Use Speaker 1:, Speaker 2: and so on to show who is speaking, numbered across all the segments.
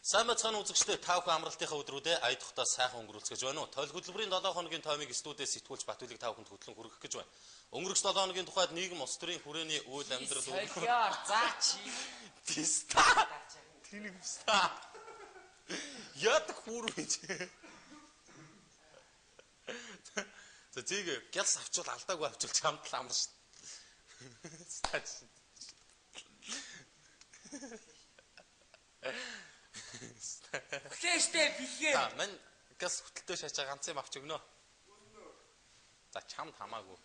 Speaker 1: Сайн бацхан үзэгчдээ та бүхэн амралтынхаа өдрүүдэд аядахтаа сайхан өнгөрүүлцгэж байна уу? Тойл хөтөлбөрийн 7 хоногийн тоймыг студиэс сэтгүүлч Батүлэг та бүхэнд хөтлөн хүргэх гэж байна. Өнгөрөх 7 хоногийн тухайд нийгэм улс төрийн хүрээний үйл амьдрал
Speaker 2: солиор заач.
Speaker 1: Тиста. Тинэмста. Яд хүрвэж. За зийг гялс авчвал алдаагүй авчвал чамд л амар шүү.
Speaker 2: Хөөстэй бихээ.
Speaker 1: За мань гялс хөтөлтөө шаачаа ганц юм авч өгнө. За чамд хамаагүй.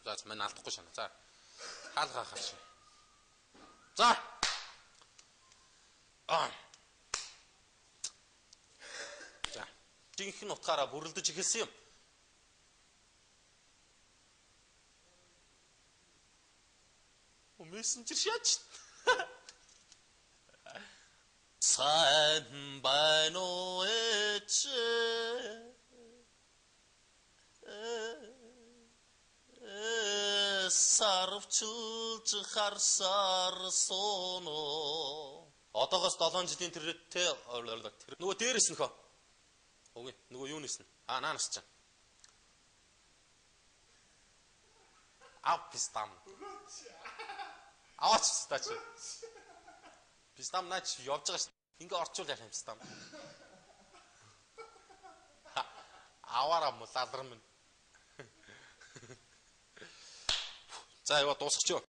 Speaker 1: За мань алдахгүй шана. За хаалгаа хаач. За. За. Жинхэнэ утгаараа бүрлдэж эхэлсэн юм. Мессенжер шаач. Сайн байна уу эч. Сарвчулж харсаар соно. Одоогоос 7 жилийн тэрэттэй нөгөө дээрээс нөхөө. Үгүй нөгөө юунес нь. Наанаас чинь. Пистам. Аваач стач. Пистам наач явж байгаа ш. Ингээ орчуул яах юм пистам. Аваараа мулалрам. За яа дуусчих ч юу.